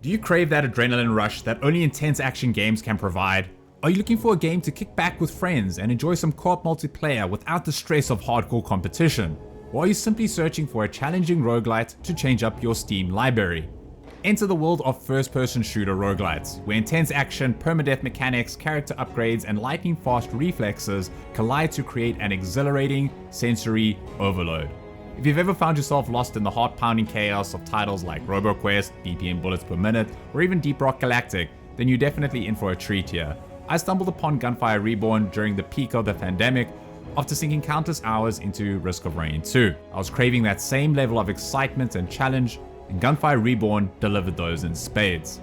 Do you crave that adrenaline rush that only intense action games can provide? Are you looking for a game to kick back with friends and enjoy some co-op multiplayer without the stress of hardcore competition? Or are you simply searching for a challenging roguelite to change up your Steam library? Enter the world of first-person shooter roguelites, where intense action, permadeath mechanics, character upgrades, and lightning-fast reflexes collide to create an exhilarating sensory overload. If you've ever found yourself lost in the heart-pounding chaos of titles like RoboQuest, BPM bullets per minute, or even Deep Rock Galactic, then you're definitely in for a treat here. I stumbled upon Gunfire Reborn during the peak of the pandemic after sinking countless hours into Risk of Rain 2. I was craving that same level of excitement and challenge, and Gunfire Reborn delivered those in spades.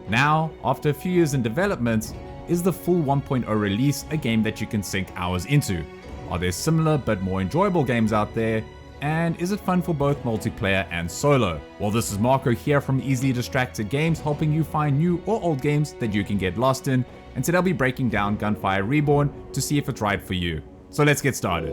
Now, after a few years in development, is the full 1.0 release a game that you can sink hours into? Are there similar but more enjoyable games out there? And is it fun for both multiplayer and solo? Well, this is Marco here from Easily Distracted Games, helping you find new or old games that you can get lost in, and today I'll be breaking down Gunfire Reborn to see if it's right for you. So let's get started.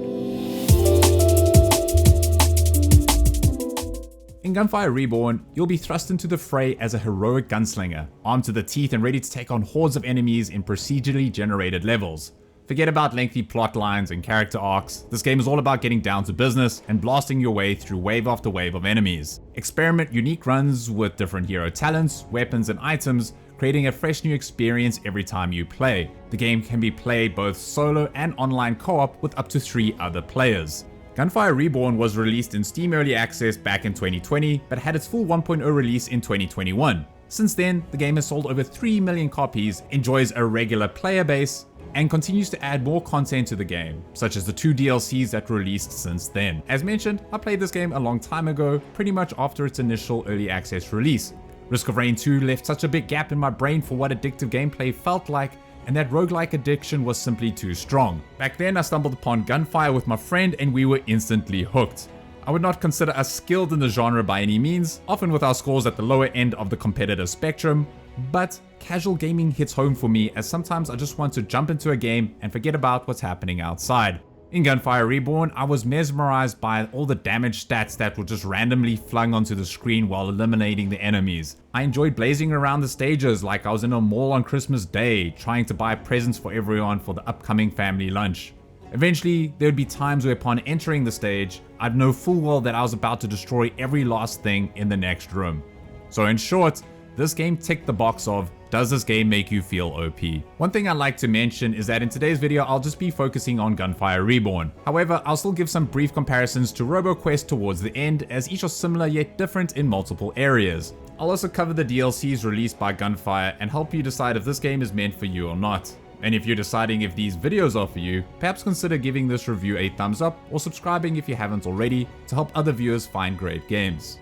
In Gunfire Reborn, you'll be thrust into the fray as a heroic gunslinger, armed to the teeth and ready to take on hordes of enemies in procedurally generated levels. Forget about lengthy plot lines and character arcs. This game is all about getting down to business and blasting your way through wave after wave of enemies. Experiment unique runs with different hero talents, weapons, and items, creating a fresh new experience every time you play. The game can be played both solo and online co-op with up to 3 other players. Gunfire Reborn was released in Steam Early Access back in 2020, but had its full 1.0 release in 2021. Since then, the game has sold over 3 million copies, enjoys a regular player base, and continues to add more content to the game, such as the 2 DLCs that were released since then. As mentioned, I played this game a long time ago, pretty much after its initial early access release. Risk of Rain 2 left such a big gap in my brain for what addictive gameplay felt like, and that roguelike addiction was simply too strong. Back then I stumbled upon Gunfire with my friend and we were instantly hooked. I would not consider us skilled in the genre by any means, often with our scores at the lower end of the competitive spectrum, but casual gaming hits home for me as sometimes I just want to jump into a game and forget about what's happening outside. In Gunfire Reborn, I was mesmerized by all the damage stats that were just randomly flung onto the screen while eliminating the enemies. I enjoyed blazing around the stages like I was in a mall on Christmas Day, trying to buy presents for everyone for the upcoming family lunch. Eventually, there would be times where upon entering the stage, I'd know full well that I was about to destroy every last thing in the next room. So in short, this game ticked the box of, does this game make you feel OP? One thing I'd like to mention is that in today's video I'll just be focusing on Gunfire Reborn. However, I'll still give some brief comparisons to RoboQuest towards the end, as each are similar yet different in multiple areas. I'll also cover the DLCs released by Gunfire and help you decide if this game is meant for you or not. And if you're deciding if these videos are for you, perhaps consider giving this review a thumbs up or subscribing if you haven't already to help other viewers find great games.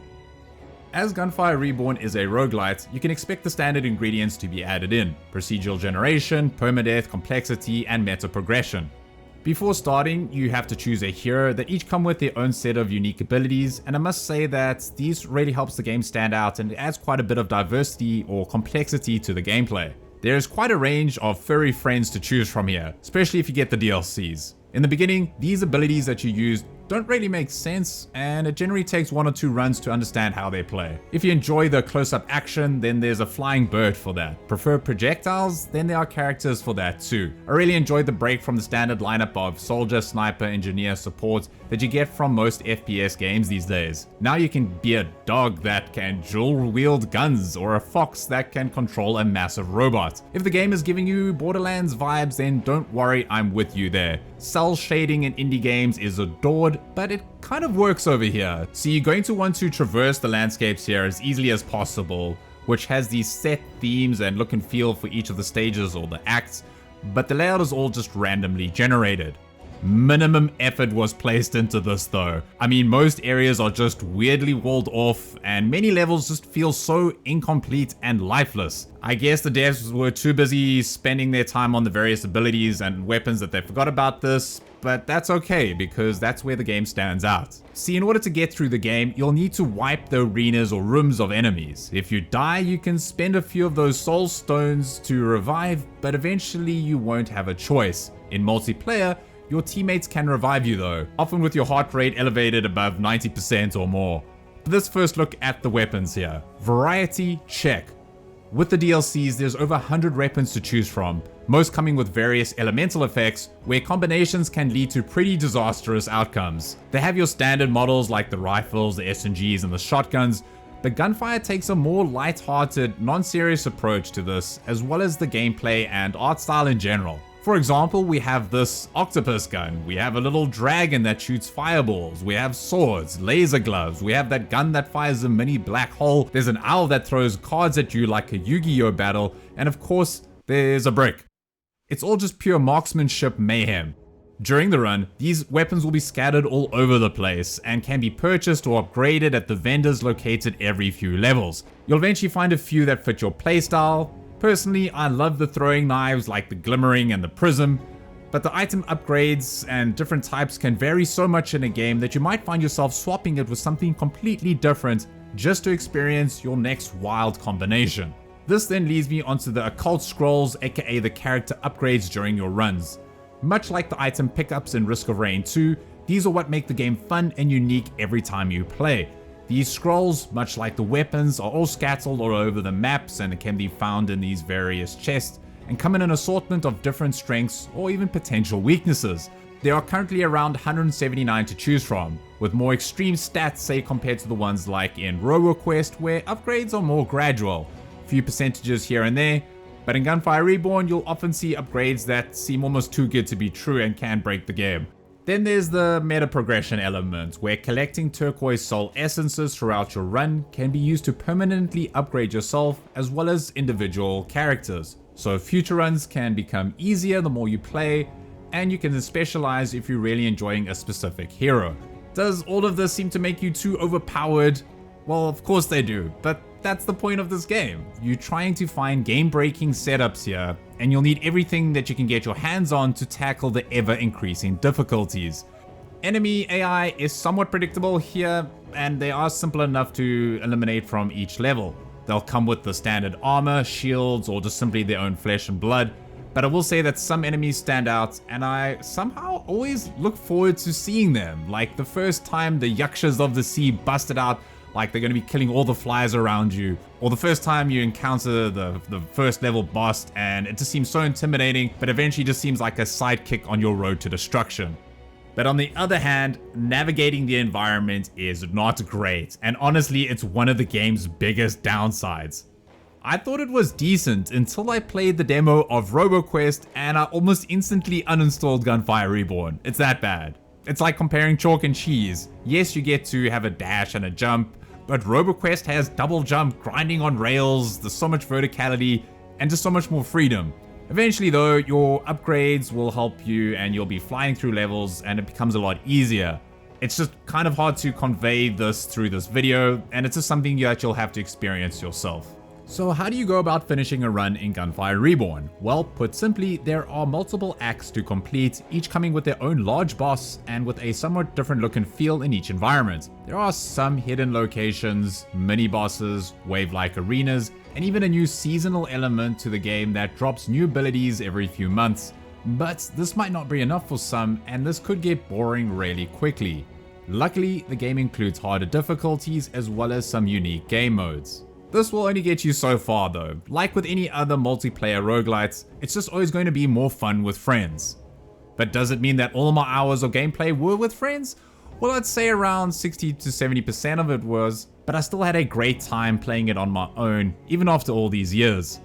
As Gunfire Reborn is a roguelite, you can expect the standard ingredients to be added in: procedural generation, permadeath, complexity, and meta progression. Before starting, you have to choose a hero that each come with their own set of unique abilities, and I must say that these really helps the game stand out and it adds quite a bit of diversity or complexity to the gameplay. There is quite a range of furry friends to choose from here, especially if you get the DLCs. In the beginning, these abilities that you use don't really make sense, and it generally takes 1 or 2 runs to understand how they play. If you enjoy the close-up action, then there's a flying bird for that. Prefer projectiles? Then there are characters for that too. I really enjoyed the break from the standard lineup of soldier, sniper, engineer, support that you get from most FPS games these days. Now you can be a dog that can dual-wield guns, or a fox that can control a massive robot. If the game is giving you Borderlands vibes, then don't worry, I'm with you there. Cell shading in indie games is adored, but it kind of works over here. So you're going to want to traverse the landscapes here as easily as possible, which has these set themes and look and feel for each of the stages or the acts, but the layout is all just randomly generated. Minimum effort was placed into this though. I mean, most areas are just weirdly walled off and many levels just feel so incomplete and lifeless. I guess the devs were too busy spending their time on the various abilities and weapons that they forgot about this, but that's okay because that's where the game stands out. See, in order to get through the game, you'll need to wipe the arenas or rooms of enemies. If you die, you can spend a few of those soul stones to revive, but eventually you won't have a choice. In multiplayer, your teammates can revive you though, often with your heart rate elevated above 90% or more. Let's first look at the weapons here. Variety, check. With the DLCs, there's over 100 weapons to choose from, most coming with various elemental effects, where combinations can lead to pretty disastrous outcomes. They have your standard models like the rifles, the SMGs, and the shotguns, but Gunfire takes a more light-hearted, non-serious approach to this, as well as the gameplay and art style in general. For example, we have this octopus gun, we have a little dragon that shoots fireballs, we have swords, laser gloves, we have that gun that fires a mini black hole, there's an owl that throws cards at you like a Yu-Gi-Oh battle, and of course, there's a brick. It's all just pure marksmanship mayhem. During the run, these weapons will be scattered all over the place and can be purchased or upgraded at the vendors located every few levels. You'll eventually find a few that fit your playstyle. Personally, I love the throwing knives like the glimmering and the prism, but the item upgrades and different types can vary so much in a game that you might find yourself swapping it with something completely different just to experience your next wild combination. This then leads me onto the occult scrolls, aka the character upgrades during your runs. Much like the item pickups in Risk of Rain 2, these are what make the game fun and unique every time you play. These scrolls, much like the weapons, are all scattered all over the maps and can be found in these various chests and come in an assortment of different strengths or even potential weaknesses. There are currently around 179 to choose from, with more extreme stats say compared to the ones like in RogueQuest where upgrades are more gradual, few percentages here and there, but in Gunfire Reborn you'll often see upgrades that seem almost too good to be true and can break the game. Then there's the meta progression element, where collecting turquoise soul essences throughout your run can be used to permanently upgrade yourself as well as individual characters. So future runs can become easier the more you play, and you can specialize if you're really enjoying a specific hero. Does all of this seem to make you too overpowered? Well, of course they do, but that's the point of this game. You're trying to find game-breaking setups here, and you'll need everything that you can get your hands on to tackle the ever-increasing difficulties. Enemy AI is somewhat predictable here, and they are simple enough to eliminate from each level. They'll come with the standard armor, shields, or just simply their own flesh and blood, but I will say that some enemies stand out, and I somehow always look forward to seeing them. Like the first time the Yakshas of the Sea busted out, like they're going to be killing all the flies around you, or the first time you encounter the first level boss and it just seems so intimidating, but eventually just seems like a sidekick on your road to destruction. But on the other hand, navigating the environment is not great, and honestly it's one of the game's biggest downsides. I thought it was decent until I played the demo of RogueQuest and I almost instantly uninstalled Gunfire Reborn. It's that bad. It's like comparing chalk and cheese. Yes, you get to have a dash and a jump, but RogueQuest has double jump, grinding on rails, there's so much verticality, and just so much more freedom. Eventually though, your upgrades will help you and you'll be flying through levels and it becomes a lot easier. It's just kind of hard to convey this through this video, and it's just something that you'll have to experience yourself. So how do you go about finishing a run in Gunfire Reborn? Well, put simply, there are multiple acts to complete, each coming with their own large boss and with a somewhat different look and feel in each environment. There are some hidden locations, mini bosses, wave-like arenas, and even a new seasonal element to the game that drops new abilities every few months. But this might not be enough for some, and this could get boring really quickly. Luckily, the game includes harder difficulties as well as some unique game modes. This will only get you so far though. Like with any other multiplayer roguelites, it's just always going to be more fun with friends. But does it mean that all my hours of gameplay were with friends? Well, I'd say around 60 to 70% of it was, but I still had a great time playing it on my own, even after all these years.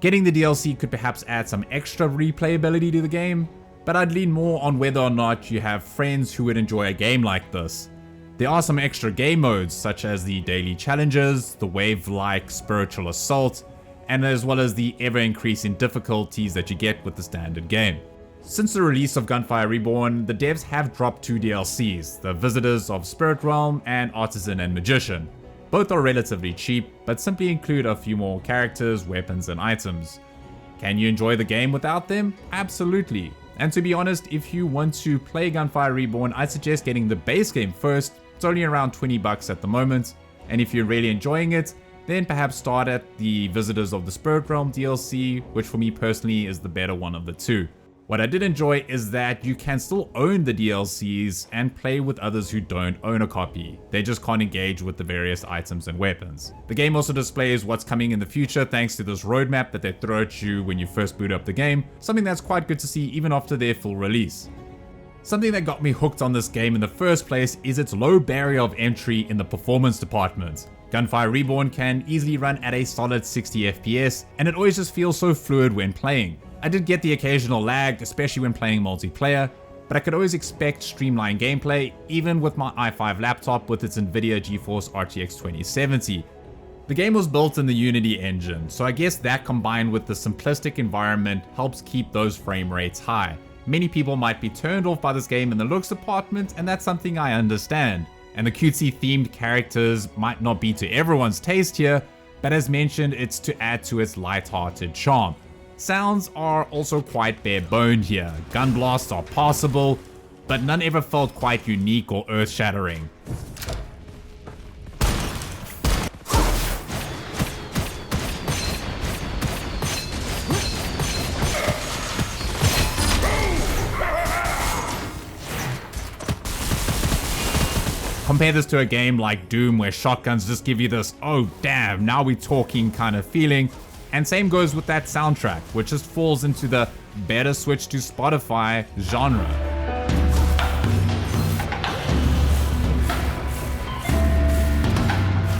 Getting the DLC could perhaps add some extra replayability to the game, but I'd lean more on whether or not you have friends who would enjoy a game like this. There are some extra game modes such as the daily challenges, the wave-like spiritual assault, and as well as the ever-increasing difficulties that you get with the standard game. Since the release of Gunfire Reborn, the devs have dropped 2 DLCs, the Visitors of Spirit Realm and Artisan and Magician. Both are relatively cheap, but simply include a few more characters, weapons, and items. Can you enjoy the game without them? Absolutely. And to be honest, if you want to play Gunfire Reborn, I'd suggest getting the base game first. It's only around $20 at the moment, and if you're really enjoying it, then perhaps start at the Visitors of the Spirit Realm DLC, which for me personally is the better one of the two. What I did enjoy is that you can still own the DLCs and play with others who don't own a copy. They just can't engage with the various items and weapons. The game also displays what's coming in the future thanks to this roadmap that they throw at you when you first boot up the game, something that's quite good to see even after their full release. Something that got me hooked on this game in the first place is its low barrier of entry in the performance department. Gunfire Reborn can easily run at a solid 60 FPS, and it always just feels so fluid when playing. I did get the occasional lag, especially when playing multiplayer, but I could always expect streamlined gameplay, even with my i5 laptop with its Nvidia GeForce RTX 2070. The game was built in the Unity engine, so I guess that combined with the simplistic environment helps keep those frame rates high. Many people might be turned off by this game in the looks department, and that's something I understand. And the cutesy themed characters might not be to everyone's taste here, but as mentioned, it's to add to its light-hearted charm. Sounds are also quite bare-boned here. Gun blasts are passable, but none ever felt quite unique or earth-shattering. Compare this to a game like Doom where shotguns just give you this, oh damn, now we're talking kind of feeling. And same goes with that soundtrack, which just falls into the better switch to Spotify genre.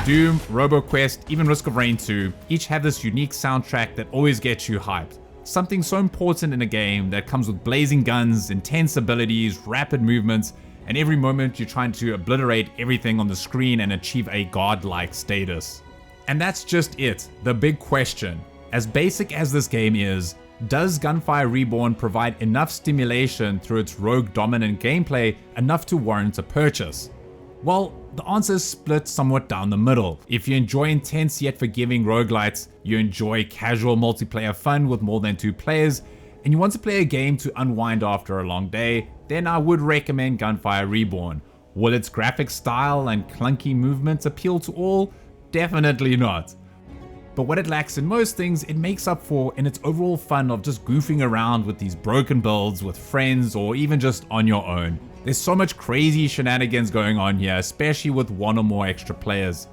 Doom, RoboQuest, even Risk of Rain 2, each have this unique soundtrack that always gets you hyped. Something so important in a game that comes with blazing guns, intense abilities, rapid movements, and every moment you're trying to obliterate everything on the screen and achieve a godlike status. And that's just it, the big question. As basic as this game is, does Gunfire Reborn provide enough stimulation through its rogue dominant gameplay enough to warrant a purchase? Well, the answer is split somewhat down the middle. If you enjoy intense yet forgiving roguelites, you enjoy casual multiplayer fun with more than 2 players, and you want to play a game to unwind after a long day, then I would recommend Gunfire Reborn. Will its graphic style and clunky movements appeal to all? Definitely not. But what it lacks in most things, it makes up for in its overall fun of just goofing around with these broken builds with friends or even just on your own. There's so much crazy shenanigans going on here, especially with 1 or more extra players.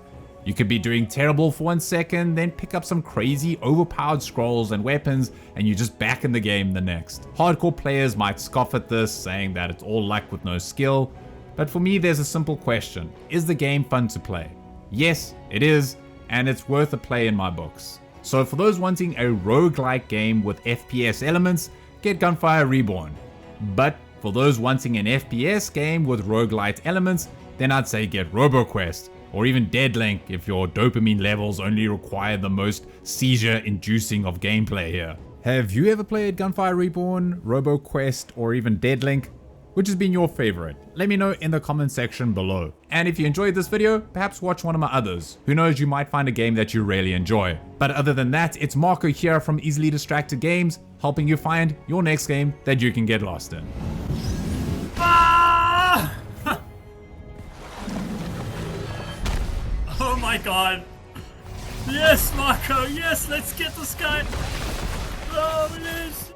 You could be doing terrible for 1 second, then pick up some crazy overpowered scrolls and weapons, and you're just back in the game the next. Hardcore players might scoff at this, saying that it's all luck with no skill. But for me, there's a simple question. Is the game fun to play? Yes, it is, and it's worth a play in my books. So for those wanting a roguelike game with FPS elements, get Gunfire Reborn. But for those wanting an FPS game with roguelite elements, then I'd say get RoboQuest, or even Deadlink if your dopamine levels only require the most seizure-inducing of gameplay here. Have you ever played Gunfire Reborn, RoboQuest, or even Deadlink? Which has been your favorite? Let me know in the comment section below. And if you enjoyed this video, perhaps watch one of my others. Who knows, you might find a game that you really enjoy. But other than that, it's Marco here from Easily Distracted Games, helping you find your next game that you can get lost in. Ah! Oh my god. Yes, Marco, yes, let's get this guy. Oh, it is.